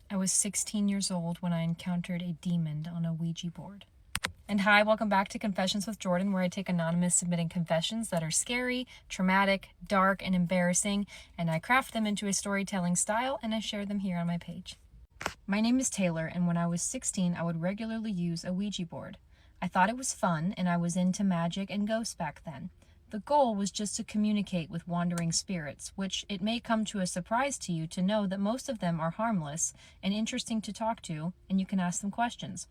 I was 16 years old when I encountered a demon on a Ouija board. And hi, welcome back to Confessions with Jordan, where I take anonymous submitting confessions that are scary, traumatic, dark, and embarrassing, and I craft them into a storytelling style, and I share them here on my page. My name is Taylor, and when I was 16, I would regularly use a Ouija board. I thought it was fun, and I was into magic and ghosts back then. The goal was just to communicate with wandering spirits, which it may come to a surprise to you to know that most of them are harmless and interesting to talk to, and you can ask them questions.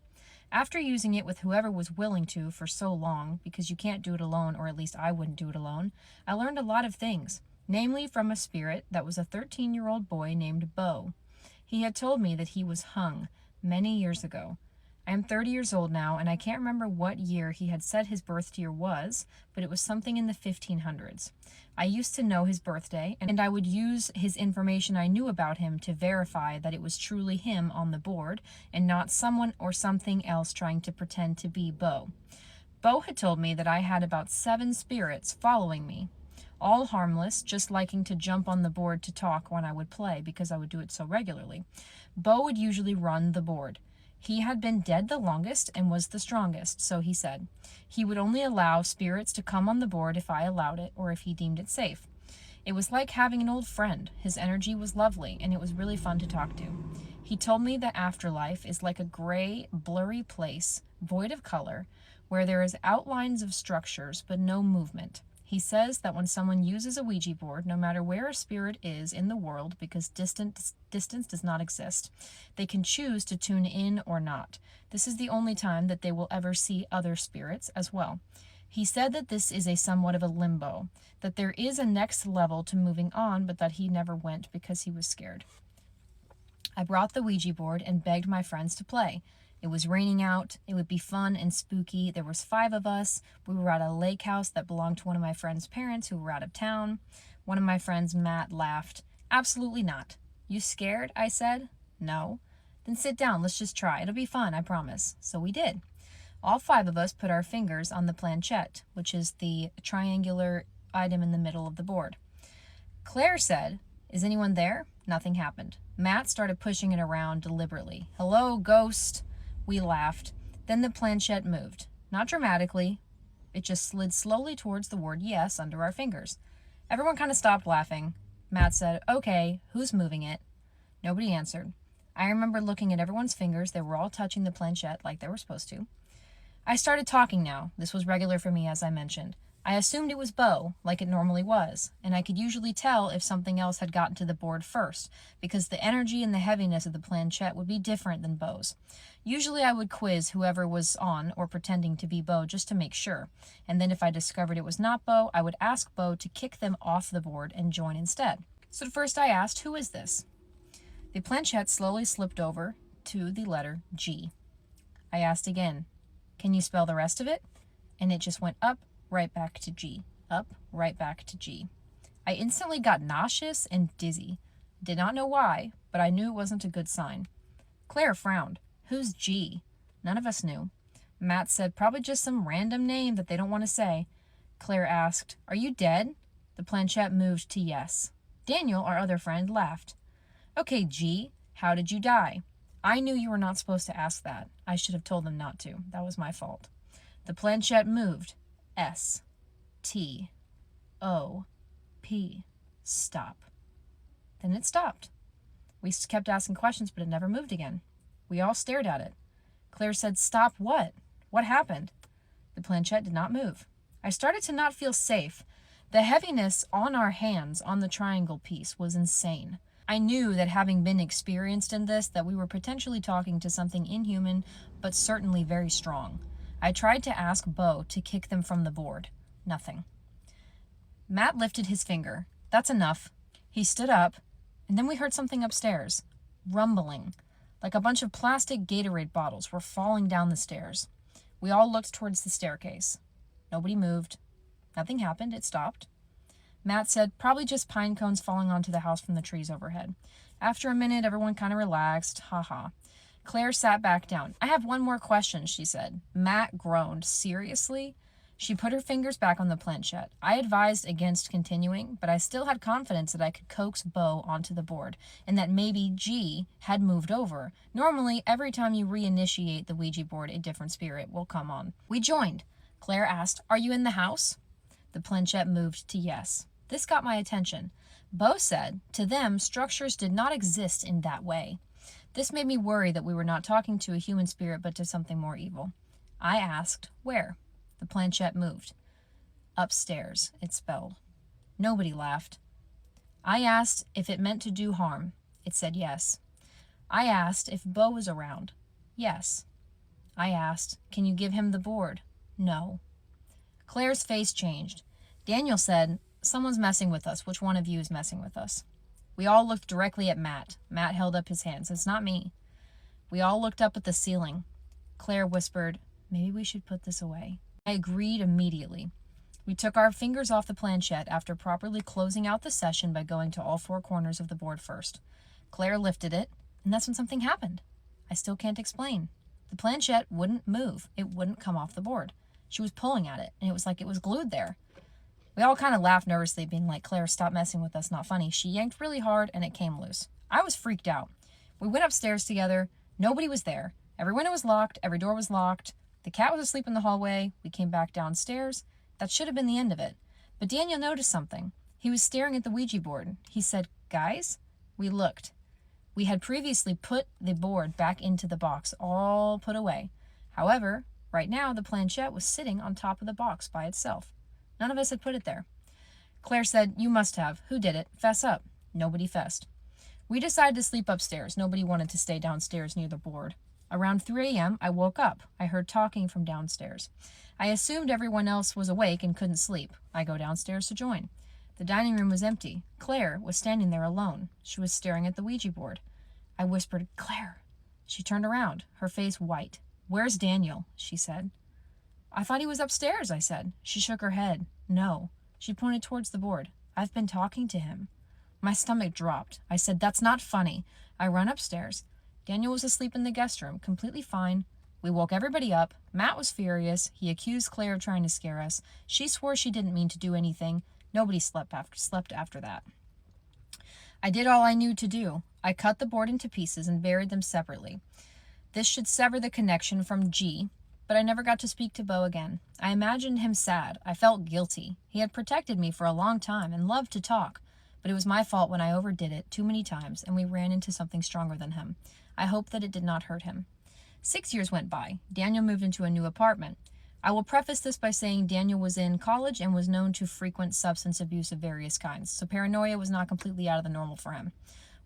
After using it with whoever was willing to for so long, because you can't do it alone, or at least I wouldn't do it alone, I learned a lot of things, namely from a spirit that was a 13-year-old boy named Bo. He had told me that he was hung many years ago. I am 30 years old now, and I can't remember what year he had said his birth year was, but it was something in the 1500s. I used to know his birthday, and I would use his information I knew about him to verify that it was truly him on the board, and not someone or something else trying to pretend to be Bo. Bo had told me that I had about 7 spirits following me, all harmless, just liking to jump on the board to talk when I would play because I would do it so regularly. Bo would usually run the board. He had been dead the longest and was the strongest, so he said. He would only allow spirits to come on the board if I allowed it or if he deemed it safe. It was like having an old friend. His energy was lovely, and it was really fun to talk to. He told me that afterlife is like a gray, blurry place, void of color, where there is outlines of structures but no movement. He says that when someone uses a Ouija board, no matter where a spirit is in the world, because distance does not exist, they can choose to tune in or not. This is the only time that they will ever see other spirits as well. He said that this is a somewhat of a limbo, that there is a next level to moving on, but that he never went because he was scared. I brought the Ouija board and begged my friends to play. It was raining out. It would be fun and spooky. There was 5 of us. We were at a lake house that belonged to one of my friend's parents who were out of town. One of my friends, Matt, laughed. Absolutely not. You scared? I said. No. Then sit down. Let's just try. It'll be fun, I promise. So we did. All 5 of us put our fingers on the planchette, which is the triangular item in the middle of the board. Claire said, "Is anyone there?" Nothing happened. Matt started pushing it around deliberately. "Hello, ghost." We laughed. Then the planchette moved. Not dramatically. It just slid slowly towards the word yes under our fingers. Everyone kind of stopped laughing. Matt said, "Okay, who's moving it?" Nobody answered. I remember looking at everyone's fingers. They were all touching the planchette like they were supposed to. I started talking now. This was regular for me, as I mentioned. I assumed it was Bo, like it normally was, and I could usually tell if something else had gotten to the board first, because the energy and the heaviness of the planchette would be different than Bo's. Usually I would quiz whoever was on or pretending to be Bo just to make sure, and then if I discovered it was not Bo, I would ask Bo to kick them off the board and join instead. So at first I asked, "Who is this?" The planchette slowly slipped over to the letter G. I asked again, "Can you spell the rest of it?" And it just went up, right back to G. Up, right back to G. I instantly got nauseous and dizzy. Did not know why, but I knew it wasn't a good sign. Claire frowned. "Who's G?" None of us knew. Matt said, "Probably just some random name that they don't want to say." Claire asked, "Are you dead?" The planchette moved to yes. Daniel, our other friend, laughed. "Okay, G, how did you die?" I knew you were not supposed to ask that. I should have told them not to. That was my fault. The planchette moved. S. T. O. P. Stop. Then it stopped. We kept asking questions, but it never moved again. We all stared at it. Claire said, "Stop what? What happened?" The planchette did not move. I started to not feel safe. The heaviness on our hands on the triangle piece was insane. I knew that having been experienced in this, that we were potentially talking to something inhuman, but certainly very strong. I tried to ask Bo to kick them from the board. Nothing. Matt lifted his finger. "That's enough." He stood up, and then we heard something upstairs. Rumbling. Like a bunch of plastic Gatorade bottles were falling down the stairs. We all looked towards the staircase. Nobody moved. Nothing happened. It stopped. Matt said, "Probably just pine cones falling onto the house from the trees overhead." After a minute, everyone kind of relaxed. Ha. Claire sat back down. "I have one more question," she said. Matt groaned. "Seriously?" She put her fingers back on the planchette. I advised against continuing, but I still had confidence that I could coax Bo onto the board, and that maybe G had moved over. Normally, every time you reinitiate the Ouija board, a different spirit will come on. We joined. Claire asked, "Are you in the house?" The planchette moved to yes. This got my attention. Bo said, to them, structures did not exist in that way. This made me worry that we were not talking to a human spirit, but to something more evil. I asked, "Where?" The planchette moved. "Upstairs," it spelled. Nobody laughed. I asked if it meant to do harm. It said yes. I asked if Bo was around. Yes. I asked, "Can you give him the board?" No. Claire's face changed. Daniel said, "Someone's messing with us. Which one of you is messing with us?" We all looked directly at Matt. Matt held up his hands. "It's not me." We all looked up at the ceiling. Claire whispered, "Maybe we should put this away." I agreed immediately. We took our fingers off the planchette after properly closing out the session by going to all four corners of the board first. Claire lifted it, and that's when something happened. I still can't explain. The planchette wouldn't move. It wouldn't come off the board. She was pulling at it, and it was like it was glued there. We all kind of laughed nervously, being like, "Claire, stop messing with us, not funny." She yanked really hard, and it came loose. I was freaked out. We went upstairs together. Nobody was there. Every window was locked. Every door was locked. The cat was asleep in the hallway. We came back downstairs. That should have been the end of it. But Daniel noticed something. He was staring at the Ouija board. He said, "Guys?" We looked. We had previously put the board back into the box, all put away. However, right now the planchette was sitting on top of the box by itself. None of us had put it there. Claire said, "You must have. Who did it? Fess up." Nobody fessed. We decided to sleep upstairs. Nobody wanted to stay downstairs near the board. Around 3 a.m., I woke up. I heard talking from downstairs. I assumed everyone else was awake and couldn't sleep. I go downstairs to join. The dining room was empty. Claire was standing there alone. She was staring at the Ouija board. I whispered, "Claire." She turned around, her face white. "Where's Daniel?" she said. "I thought he was upstairs," I said. She shook her head. "No." She pointed towards the board. "I've been talking to him." My stomach dropped. I said, "That's not funny." I run upstairs. Daniel was asleep in the guest room, completely fine. We woke everybody up. Matt was furious. He accused Claire of trying to scare us. She swore she didn't mean to do anything. Nobody slept after that. I did all I knew to do. I cut the board into pieces and buried them separately. This should sever the connection from G, but I never got to speak to Bo again. I imagined him sad. I felt guilty. He had protected me for a long time and loved to talk, but it was my fault when I overdid it too many times and we ran into something stronger than him. I hope that it did not hurt him. 6 years went by. Daniel moved into a new apartment. I will preface this by saying Daniel was in college and was known to frequent substance abuse of various kinds, so paranoia was not completely out of the normal for him.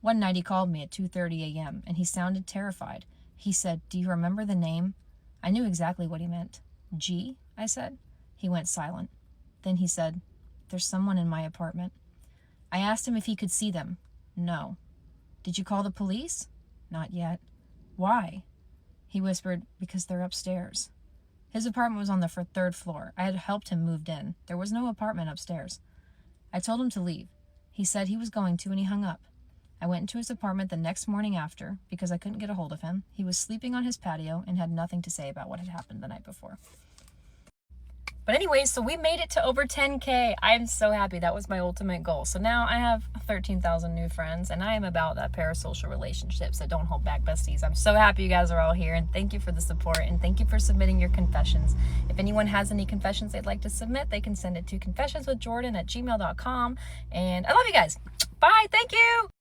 One night he called me at 2:30 a.m., and he sounded terrified. He said, "Do you remember the name?" I knew exactly what he meant. "G?" I said. He went silent. Then he said, "There's someone in my apartment." I asked him if he could see them. No. "Did you call the police?" "Not yet." "Why?" He whispered, "Because they're upstairs." His apartment was on the third floor. I had helped him move in. There was no apartment upstairs. I told him to leave. He said he was going to, and he hung up. I went into his apartment the next morning after, because I couldn't get a hold of him. He was sleeping on his patio and had nothing to say about what had happened the night before. But anyways, so we made it to over 10K. I am so happy. That was my ultimate goal. So now I have 13,000 new friends, and I am about that parasocial relationship, so don't hold back, besties. I'm so happy you guys are all here, and thank you for the support, and thank you for submitting your confessions. If anyone has any confessions they'd like to submit, they can send it to confessionswithjordan@gmail.com, and I love you guys. Bye. Thank you.